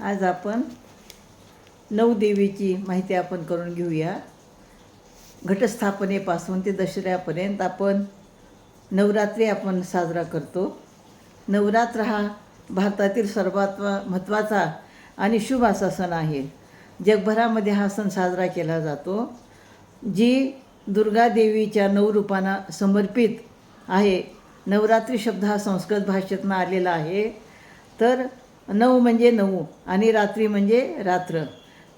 आज आपण नऊ देवीची माहिती आपण करून घेऊया. घटस्थापनेपासून ते दसऱ्यापर्यंत आपण नवरात्री आपण साजरा करतो. नवरात्र हा भारतातील सर्वात महत्त्वाचा आणि शुभ असा सण आहे. जगभरामध्ये हा सण साजरा केला जातो. जी दुर्गा देवीच्या 9 रूपांना समर्पित आहे. नवरात्री शब्द हा संस्कृत भाषेतून आलेला आहे. तर 9 म्हणजे 9 आणि रात्री म्हणजे रात्र.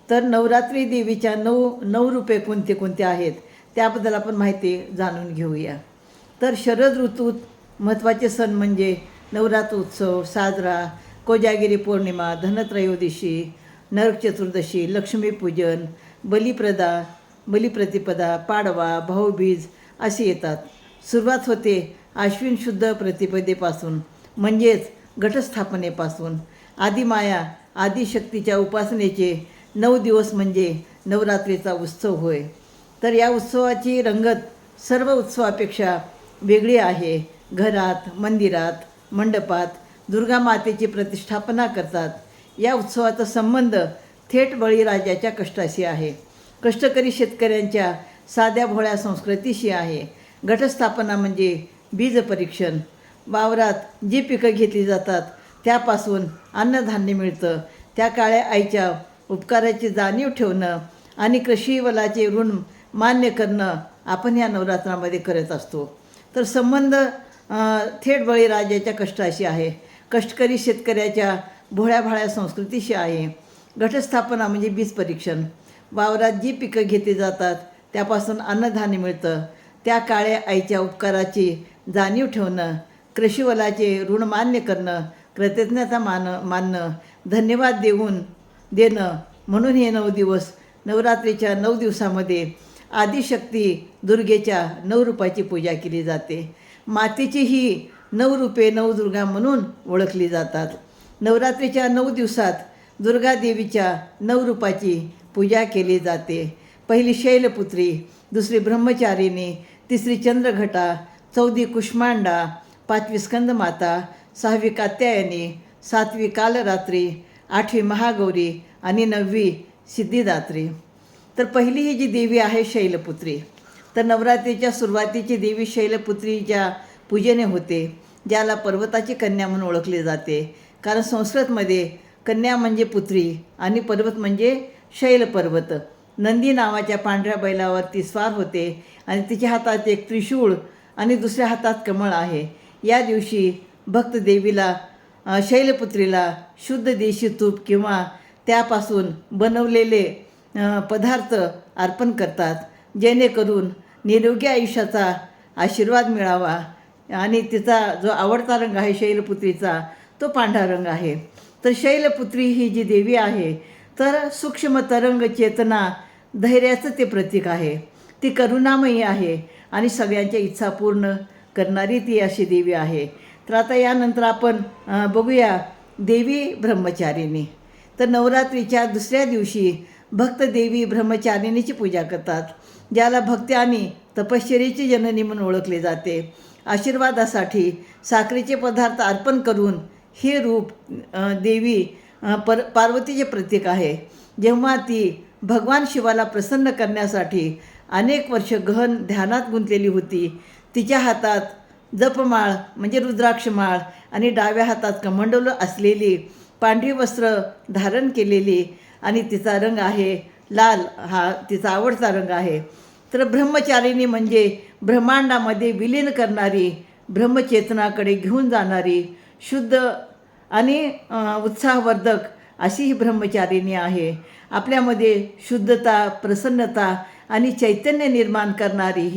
तर नवरात्री देवीच्या 9 रूपे कोणते कोणते आहेत त्याबद्दल आपण माहिती जाणून घेऊया. तर शरद ऋतूत महत्त्वाचे सण म्हणजे नवरात्र उत्सव साजरा, कोजागिरी पौर्णिमा, धनत्रयोदशी, नरक चतुर्दशी, लक्ष्मीपूजन, बलिप्रतिपदा, पाडवा, भाऊबीज असे येतात. सुरुवात होते आश्विन शुद्ध प्रतिपदेपासून म्हणजेच घटस्थापनेपासून. आदिमाया आदिशक्तीच्या उपासनेचे 9 दिवस म्हणजे नवरात्रीचा उत्सव होय. तर या उत्सवाची रंगत सर्व उत्सवापेक्षा वेगळी आहे. घरात, मंदिरात, मंडपात दुर्गा मातेची प्रतिष्ठापना करतात. या उत्सवाचा संबंध थेट बळीराजाच्या कष्टाशी आहे. कष्टकरी शेतकऱ्यांच्या साध्या भोळ्या संस्कृतीशी आहे. घटस्थापना म्हणजे बीज परीक्षण. वावरात जी पिकं घेतली जातात त्यापासून अन्नधान्य मिळतं. त्या काळ्या आईच्या उपकाराची जाणीव ठेवणं आणि कृषीवलाचे ऋण मान्य करणं आपण या नवरात्रामध्ये करत असतो. तर संबंध थेट बळीराजाच्या कष्टाशी आहे. कष्टकरी शेतकऱ्याच्या भोळ्या भाळ्या संस्कृतीशी आहे. घटस्थापना म्हणजे बीज परीक्षण. वावरात जी पिकं घेतली जातात त्यापासून अन्नधान्य मिळतं. त्या काळ्या आईच्या उपकाराची जाणीव ठेवणं, कृषीवलाचे ऋण मान्य करणं, कृतज्ञता मानणं, धन्यवाद देणं म्हणून हे 9 दिवस नवरात्रीच्या 9 दिवसामध्ये आदिशक्ती दुर्गेच्या 9 रूपाची पूजा केली जाते. मातेची ही 9 रूपे नवदुर्गा म्हणून ओळखली जातात. नवरात्रीच्या 9 दिवसात दुर्गा देवीच्या 9 रूपाची पूजा केली जाते. पहिली शैलपुत्री, दुसरी ब्रह्मचारिणी, तिसरी चंद्रघटा, चौथी कुष्मांडा, 5वी स्कंदमाता, 6वी कात्यायनी, 7वी कालरात्री, 8वी महागौरी आणि 9वी सिद्धिदात्री. तर पहिली ही जी देवी आहे शैलपुत्री. तर नवरात्रीच्या सुरुवातीची देवी शैलपुत्रीच्या पूजेने होते, ज्याला पर्वताची कन्या म्हणून ओळखले जाते. कारण संस्कृतमध्ये कन्या म्हणजे पुत्री आणि पर्वत म्हणजे शैलपर्वत. नंदी नावाच्या पांढऱ्या बैलावर ती स्वार होते आणि तिच्या हातात एक त्रिशूळ आणि दुसऱ्या हातात कमळ आहे. या दिवशी भक्त देवीला शैलपुत्रीला शुद्ध देशी तूप किंवा त्यापासून बनवलेले पदार्थ अर्पण करतात, जेणेकरून निरोगी आयुष्याचा आशीर्वाद मिळावा. आणि तिचा जो आवडता रंग आहे शैलपुत्रीचा तो पांढरा रंग आहे. तर शैलपुत्री ही जी देवी आहे तर सूक्ष्म तरंग चेतना धैर्याचं ते प्रतीक आहे. ती करुणामयी आहे आणि सगळ्यांच्या इच्छा पूर्ण करणारी ती अशी देवी आहे. तर आता यानंतर आपण बघूया देवी ब्रह्मचारिणी. तर नवरात्रीच्या दुसऱ्या दिवशी भक्त देवी ब्रह्मचारिणीची पूजा करतात, ज्याला भक्ती आणि तपश्चर्येची जननी म्हणून ओळखले जाते. आशीर्वादासाठी साखरेचे पदार्थ अर्पण करून हे रूप देवी पार्वतीचे प्रतीक आहे. जेव्हा ती भगवान शिवाला प्रसन्न करण्यासाठी अनेक वर्ष गहन ध्यानात गुंतलेली होती, तिच्या हातात जपमाळ म्हणजे रुद्राक्षमाळ आणि डाव्या हातात कमंडलू असलेली पांढरी वस्त्र धारण केलेली आणि तिचा रंग आहे लाल. हा तिचा आवडता रंग आहे. तर ब्रह्मचारिणी म्हणजे ब्रह्मांडामध्ये विलीन करणारी, ब्रह्मचेतनाकडे घेऊन जाणारी, शुद्ध आणि उत्साहवर्धक अशी ही ब्रह्मचारिणी आहे. आपल्यामध्ये शुद्धता, प्रसन्नता आणि चैतन्य निर्माण करणारी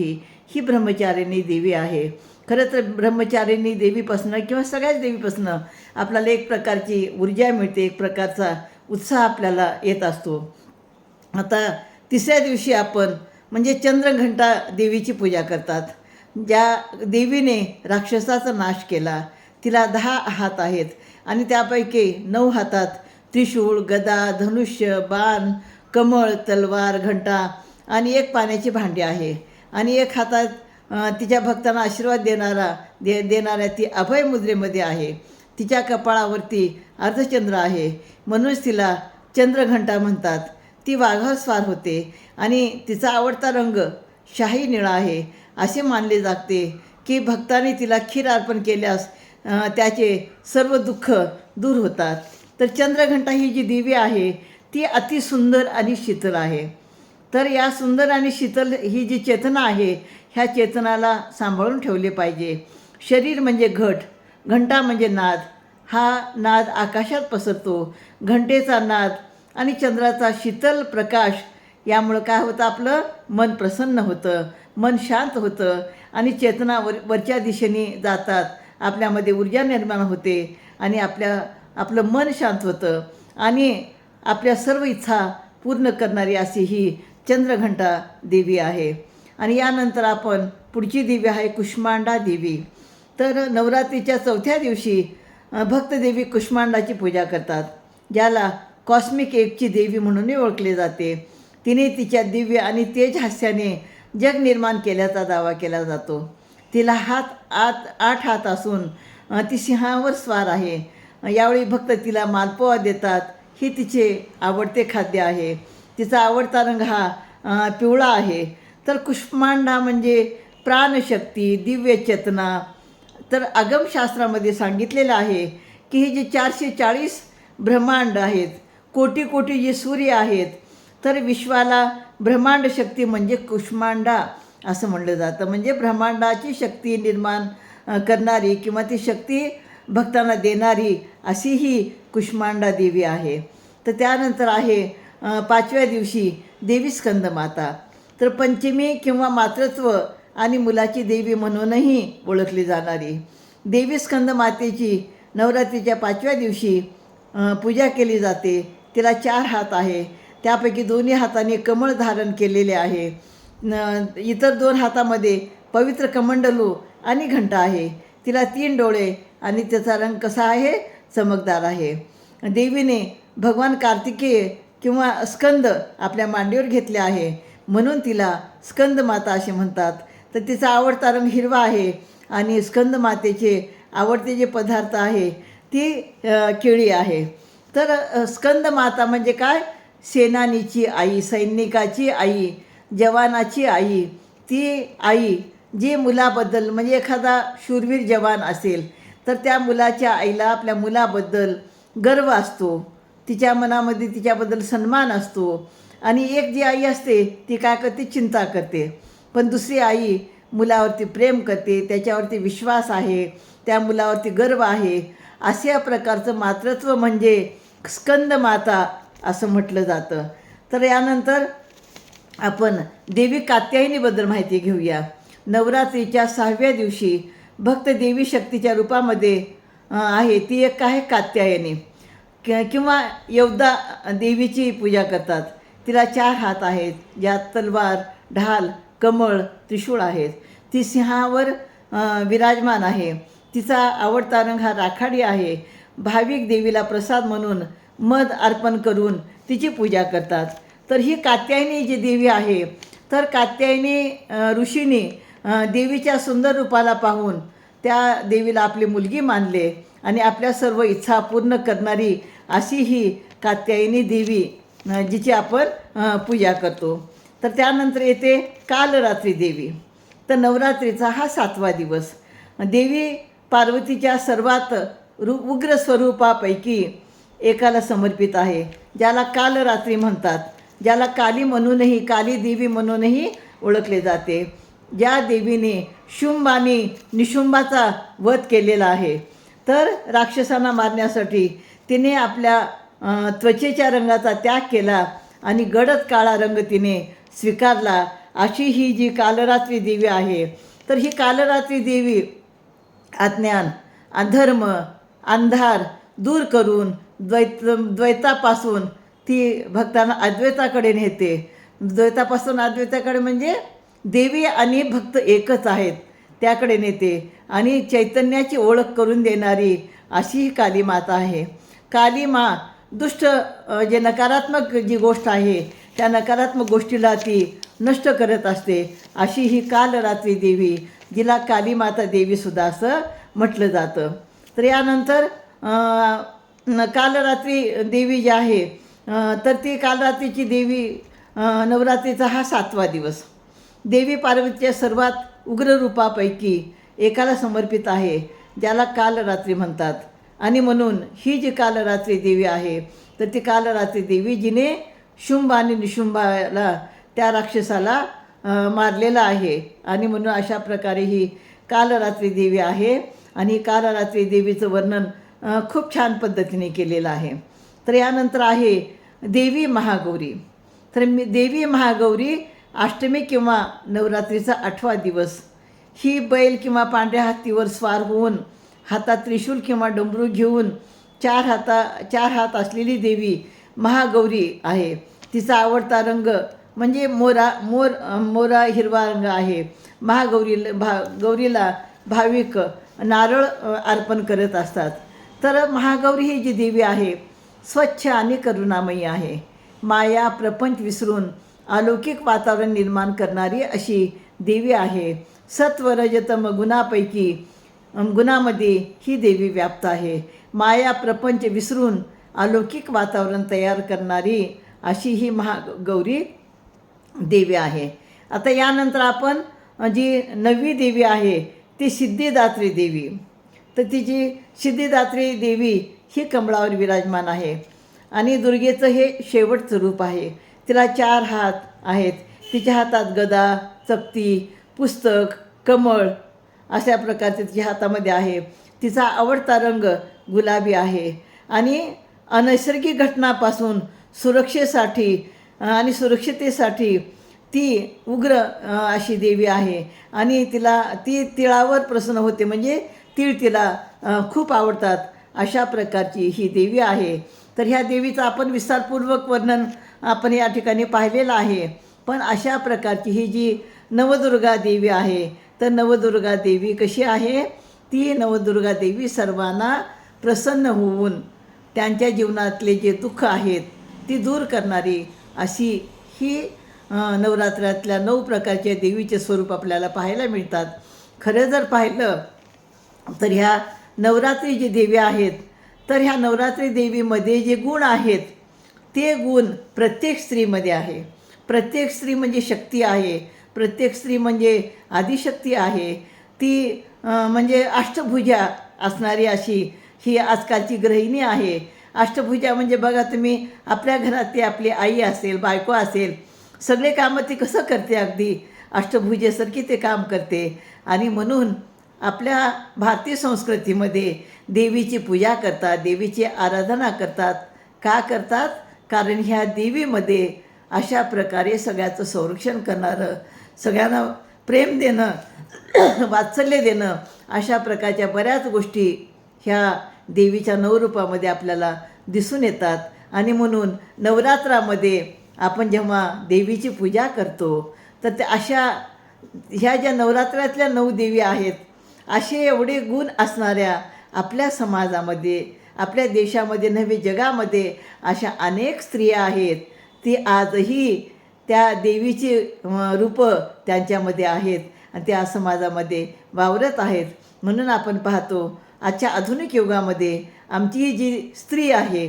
ही ब्रह्मचारिणी देवी आहे. खरं तर ब्रह्मचारिणी देवीपासून किंवा सगळ्याच देवीपासून आपल्याला एक प्रकारची ऊर्जा मिळते, एक प्रकारचा उत्साह आपल्याला येत असतो. आता तिसऱ्या दिवशी आपण म्हणजे चंद्रघंटा देवीची पूजा करतात. ज्या देवीने राक्षसाचा नाश केला. तिला 10 हात आहेत आणि त्यापैकी 9 हातात त्रिशूळ, गदा, धनुष्य, बाण, कमळ, तलवार, घंटा आणि एक पाण्याची भांडी आहे. आणि एक हातात तिच्या भक्तांना आशीर्वाद देणाऱ्या ती अभय मुद्रेमध्ये आहे. तिच्या कपाळावरती अर्धचंद्र आहे, म्हणूनच तिला चंद्रघंटा म्हणतात. ती वाघावर स्वार होते आणि तिचा आवडता रंग शाही निळा आहे. असे मानले जाते की भक्तांनी तिला खीर अर्पण केल्यास त्याचे सर्व दुःख दूर होतात. तर चंद्रघंटा ही जी देवी आहे ती अतिसुंदर आणि शीतल आहे. तर या सुंदर आणि शीतल ही जी चेतना आहे, ह्या चेतनाला सांभाळून ठेवले पाहिजे. शरीर म्हणजे घट, घंटा म्हणजे नाद. हा नाद आकाशात पसरतो. घंटेचा नाद आणि चंद्राचा शीतल प्रकाश यामुळं काय होतं, आपलं मन प्रसन्न होतं, मन शांत होतं आणि चेतना वरच्या दिशेने जातात. आपल्यामध्ये ऊर्जा निर्माण होते आणि आपलं मन शांत होतं आणि आपल्या सर्व इच्छा पूर्ण करणारी अशी ही चंद्रघंटा देवी आहे. आणि यानंतर आपण पुढची देवी आहे कुष्मांडा देवी. तर नवरात्रीच्या 4थ्या दिवशी भक्त देवी कुष्मांडाची पूजा करतात, ज्याला कॉस्मिक एजची देवी म्हणूनही ओळखले जाते. तिने तिच्या दिव्य आणि तेज हास्याने जग निर्माण केल्याचा दावा केला जातो. तिला 8 हात असून ती सिंहावर स्वार आहे. यावेळी भक्त तिला मालपोहा देतात. ही तिचे आवडते खाद्य आहे. तिचा आवडता रंग हा पिवळा आहे. तर कुष्मांडा म्हणजे प्राणशक्ती, दिव्य चेतना. तर आगमशास्त्रामध्ये सांगितलेलं आहे की ही जी 440 ब्रह्मांड आहेत, कोटी कोटी जे सूर्य आहेत, तर विश्वाला ब्रह्मांड शक्ती म्हणजे कुष्मांडा असं म्हणलं जातं. म्हणजे ब्रह्मांडाची शक्ती निर्माण करणारी किंवा ती शक्ती भक्तांना देणारी अशी ही कुष्मांडा देवी आहे. तर त्यानंतर आहे 5व्या दिवशी देवी स्कंदमाता. तर पंचमी किंवा मातृत्व आणि मुलाची देवी म्हणूनही ओळखली जाणारी देवी स्कंदमातेची नवरात्रीच्या 5व्या दिवशी पूजा केली जाते. तिला 4 हात आहे, त्यापैकी दोन्ही हाताने कमळ धारण केलेले आहे. इतर 2 हातामध्ये पवित्र कमंडलू आणि घंटा आहे. तिला 3 डोळे आणि त्याचा रंग कसा आहे, चमकदार आहे. देवीने भगवान कार्तिकेय किंवा स्कंद आपल्या मांडीवर घेतले आहे, म्हणून तिला स्कंदमाता असे म्हणतात. तर तिचा आवडता रंग हिरवा आहे आणि स्कंदमातेचे आवडते जे पदार्थ आहे ती केळी आहे. तर स्कंदमाता म्हणजे काय, सेनानीची आई, सैनिकाची आई, जवानाची आई. ती आई जी मुलाबद्दल, म्हणजे एखादा शूरवीर जवान असेल तर त्या मुलाच्या आईला आपल्या मुलाबद्दल गर्व असतो, तिच्या मनामध्ये तिच्याबद्दल सन्मान असतो. आणि एक जी आई असते ती काय करते, चिंता करते. पण दुसरी आई मुलावरती प्रेम करते, त्याच्यावरती विश्वास आहे, त्या मुलावरती गर्व आहे. अशा प्रकारचं मातृत्व म्हणजे स्कंदमाता असं म्हटलं जातं. तर यानंतर आपण देवी कात्यायनीबद्दल माहिती घेऊया. नवरात्रीच्या 6व्या दिवशी भक्त देवी शक्तीच्या रूपामध्ये आहे, ती एक आहे कात्यायनी किंवा यवदा देवीची पूजा करतात. तिला 4 हात आहेत, ज्यात तलवार, ढाल, कमळ, त्रिशूळ आहेत. ती सिंहावर विराजमान आहे. तिचा आवडता रंग हा राखाडी आहे. भाविक देवीला प्रसाद म्हणून मध अर्पण करून तिची पूजा करतात. तर ही कात्यायनी जी देवी आहे, तर कात्यायनी ऋषींनी देवीच्या सुंदर रूपाला पाहून त्या देवीला आपली मुलगी मानले आणि आपल्या सर्व इच्छा पूर्ण करणारी अशी ही कात्यायनी देवी जिची आपण पूजा करतो. तर त्यानंतर येते कालरात्री देवी. तर नवरात्रीचा हा 7वा दिवस देवी पार्वतीच्या सर्वात उग्र स्वरूपापैकी एकाला समर्पित आहे, ज्याला कालरात्री म्हणतात, ज्याला काली म्हणूनही, काली देवी म्हणूनही ओळखले जाते. ज्या देवीने शुंभ आणि निशुंभाचा वध केलेला आहे. तर राक्षसांना मारण्यासाठी तिने आपल्या त्वचेच्या रंगाचा त्याग केला आणि गडद काळा रंग तिने स्वीकारला. अशी ही जी कालरात्री देवी आहे. तर ही कालरात्री देवी अज्ञान, अधर्म, अंधार दूर करून द्वैतापासून ती भक्तांना अद्वैताकडे नेते. द्वैतापासून अद्वैताकडे म्हणजे देवी आणि भक्त एकच आहेत त्याकडे नेते आणि चैतन्याची ओळख करून देणारी अशी ही काली माता आहे. काली मा दुष्ट जे नकारात्मक जी गोष्ट आहे त्या नकारात्मक गोष्टीला ती नष्ट करत असते. अशी ही कालरात्री देवी, जिला काली माता देवीसुद्धा असं म्हटलं जातं. तर यानंतर कालरात्री देवी जी आहे, तर ती कालरात्रीची देवी, नवरात्रीचा हा 7वा दिवस देवी पार्वतीच्या सर्वात उग्र रूपापैकी एकाला समर्पित आहे, ज्याला कालरात्री म्हणतात. आणि म्हणून ही जी कालरात्री देवी आहे, तर ती कालरात्री देवी जिने शुंभ आणि निशुंभाला, त्या राक्षसाला मारलेला आहे. आणि म्हणून अशा प्रकारे ही कालरात्री देवी आहे. आणि कालरात्री देवीचं वर्णन खूप छान पद्धतीने केलेलं आहे. तर यानंतर आहे देवी महागौरी. तर देवी महागौरी अष्टमी किंवा नवरात्रीचा 8वा दिवस ही बैल किंवा पांढऱ्या हत्तीवर स्वार होऊन हातात त्रिशूल किंवा डमरू घेऊन चार हात असलेली देवी महागौरी आहे. तिचा आवडता रंग म्हणजे मोरा हिरवा रंग आहे. गौरीला भाविक नारळ अर्पण करत असतात. तर महागौरी ही जी देवी आहे स्वच्छ आणि करुणामयी आहे. माया प्रपंच विसरून अलौकिक वातावरण निर्माण करणारी अशी देवी आहे. सत्व रजतम गुणामध्ये ही देवी व्याप्त आहे. माया प्रपंच विसरून अलौकिक वातावरण तयार करणारी अशी ही महागौरी देवी आहे. आता यानंतर आपण जी 9वी देवी आहे ती सिद्धिदात्री देवी. तर तिची सिद्धिदात्री देवी ही कमळावर विराजमान आहे आणि दुर्गेचं हे शेवटचं रूप आहे. तिला 4 हात आहेत. तिच्या हातात गदा, चकती, पुस्तक, कमळ अशा प्रकारचे तिच्या हातामध्ये आहे. तिचा आवडता रंग गुलाबी आहे आणि अनैसर्गिक घटनापासून सुरक्षिततेसाठी ती उग्र अशी देवी आहे. आणि ती तिळावर प्रसन्न होते, म्हणजे तीळ तिला खूप आवडतात. अशा प्रकारची ही देवी आहे. तर ह्या देवीचं आपण विस्तारपूर्वक वर्णन आपण या ठिकाणी पाहिलेलं आहे. पण अशा प्रकारची ही जी नवदुर्गा देवी आहे, तर नवदुर्गा देवी कशी आहे? ती नवदुर्गा देवी सर्वांना प्रसन्न होऊन त्यांच्या जीवनातले जे दुःख आहेत ती दूर करणारी अशी ही नवरात्रातल्या 9 प्रकारच्या देवीचे स्वरूप आपल्याला पाहायला मिळतात. खरं जर पाहिलं तर ह्या नवरात्री जी देवी आहेत, तर ह्या नवरात्री देवीमध्ये जे गुण आहेत ते गुण प्रत्येक स्त्रीमध्ये आहे. प्रत्येक स्त्री म्हणजे शक्ती आहे. प्रत्येक स्त्री म्हणजे आदिशक्ती आहे. ती म्हणजे अष्टभुजा असणारी अशी ही आजकालची गृहिणी आहे. अष्टभुजा म्हणजे बघा तुम्ही, आपल्या घरात आपली आई असेल, बायको असेल, सगळे कामं ती कसं करते, अगदी अष्टभुजेसारखी ते काम करते. आणि म्हणून आपल्या भारतीय संस्कृतीमध्ये देवीची पूजा करतात, देवीची आराधना करतात. का करतात? कारण ह्या देवीमध्ये अशा प्रकारे सगळ्याचं संरक्षण करणारं, सगळ्यांना प्रेम देणं, वात्सल्य देणं, अशा प्रकारच्या बऱ्याच गोष्टी ह्या देवीच्या 9 रूपामध्ये आपल्याला दिसून येतात. आणि म्हणून नवरात्रामध्ये आपण जेव्हा देवीची पूजा करतो, तर ते ह्या ज्या नवरात्रातल्या 9 देवी आहेत, असे एवढे गुण असणाऱ्या आपल्या समाजामध्ये, आपल्या देशामध्ये नव्हे जगामध्ये अशा अनेक स्त्रिया आहेत. ती आजही त्या देवीची रूपं त्यांच्यामध्ये आहेत आणि त्या समाजामध्ये वावरत आहेत. म्हणून आपण पाहतो आजच्या आधुनिक युगामध्ये आमची ही जी स्त्री आहे,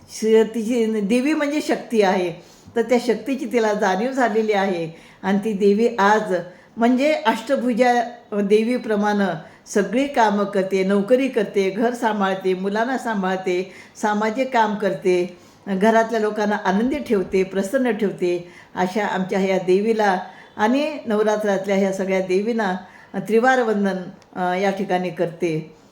तिची देवी म्हणजे शक्ती आहे, तर त्या शक्तीची तिला जाणीव झालेली आहे. आणि ती देवी आज म्हणजे अष्टभुजा देवीप्रमाणे सगळी कामं करते, नोकरी करते, घर सांभाळते, मुलांना सांभाळते, सामाजिक काम करते, घरातल्या लोकांना आनंदी ठेवते, प्रसन्न ठेवते. अशा आमच्या ह्या देवीला आणि नवरात्रातल्या ह्या सगळ्या देवींना त्रिवार वंदन या ठिकाणी करते.